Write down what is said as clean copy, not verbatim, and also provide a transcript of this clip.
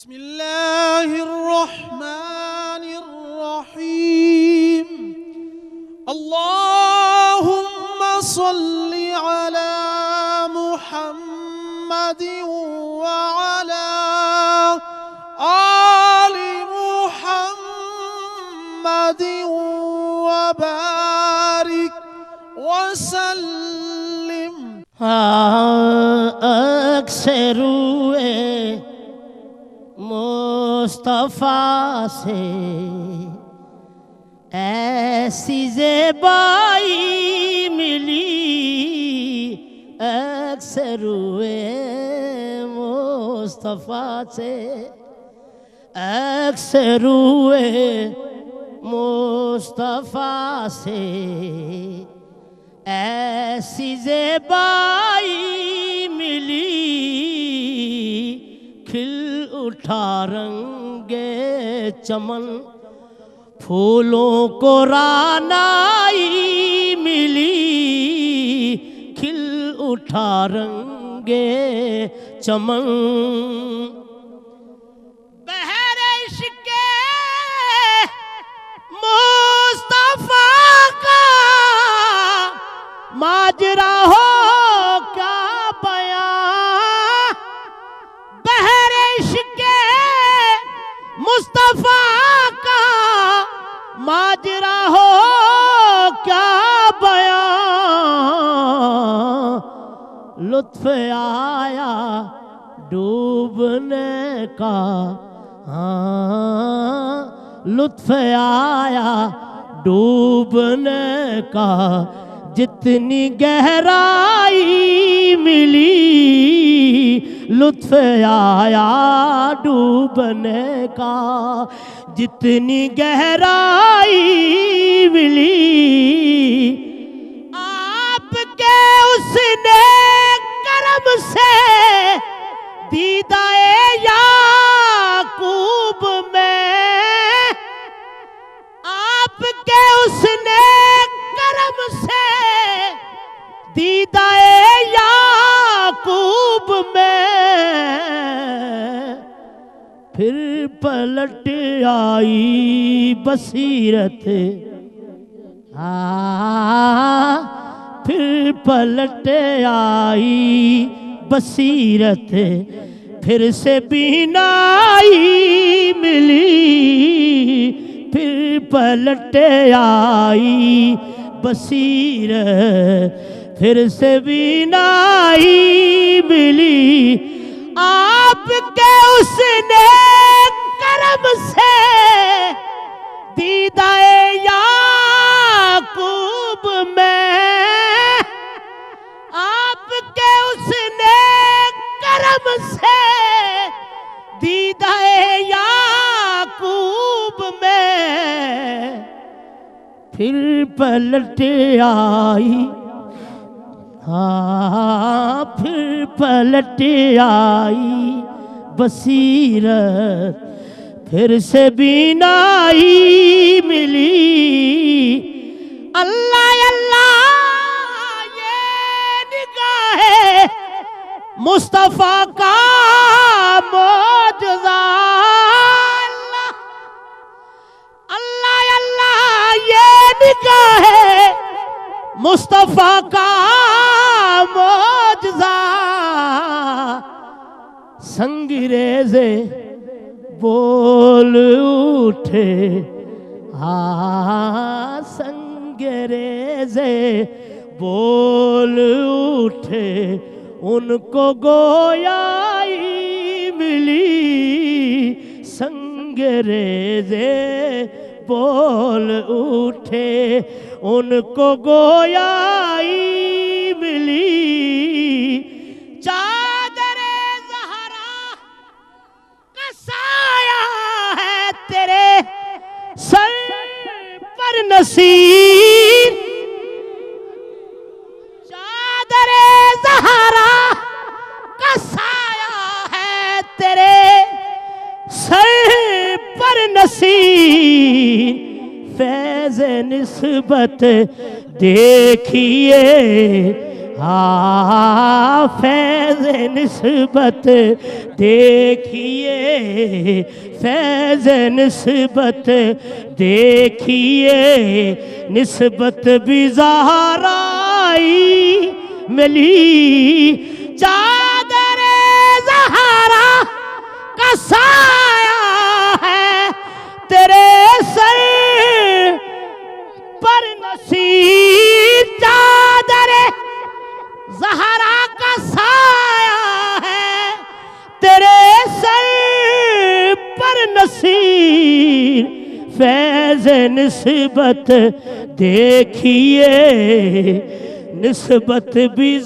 بسم الله الرحمن الرحيم اللهم صل على محمد وعلى آل محمد وبارك وسلم اکثر روئے مصطفیٰ سے ایسی زیبائی ملی اکثر روئے مصطفیٰ سے اکثر روئے مصطفیٰ سے ایسی زیبائی ملی کھل اٹھا رنگ چمن پھولوں کو رعنائی ملی کھل اٹھا رنگ چمن بہر عشق مصطفیٰ کا ماجرا ہو کیا بیان بہر عشق مصطفیٰ کا ماجرا ہو کیا بیان لطف آیا ڈوبنے کا لطف آیا ڈوبنے کا جتنی گہرائی ملی لطف آیا ڈوبنے کا جتنی گہرائی ملی آپ کے اس نیک کرم سے دیدہ یعقوب میں آپ کے اس نیک کرم سے دیدہ یعقوب میں پھر پلٹ آئی بصیرت پھر پلٹ آئی بصیرت پھر سے بینائی ملی پھر پلٹ آئی بصیرت پھر سے بینائی ملی آپ کے اس نیک کرم سے دیدہ یعقوب میں آپ کے اس نیک کرم سے دیدہ یعقوب میں پھر پلٹ آئی پھر پلٹ آئی بصیرت پھر سے بینائی ملی اللہ اللہ یہ نگاہ مصطفیٰ کا معجزہ اللہ اللہ یہ نگاہ مصطفیٰ کا معجزہ سنگریزے بول اٹھے سنگریزے بول اٹھے ان کو گویائی ملی سنگریزے بول اٹھے ان کو گویائی ملی چادر زہرا کا سایہ ہے تیرے سر پر نصیر چادر زہرا کا سایہ ہے تیرے سر پر نصیر فیض نسبت دیکھیے ہاں فیض نسبت دیکھیے، فیض نسبت دیکھیے، نسبت بھی زہرائی ملی، چادر زہرا کا سایہ ہے تیرے سر پر نصیر، چادر زہرا کا سایہ ہے تیرے سر پر نصیر، فیض نسبت دیکھیے، نسبت بھی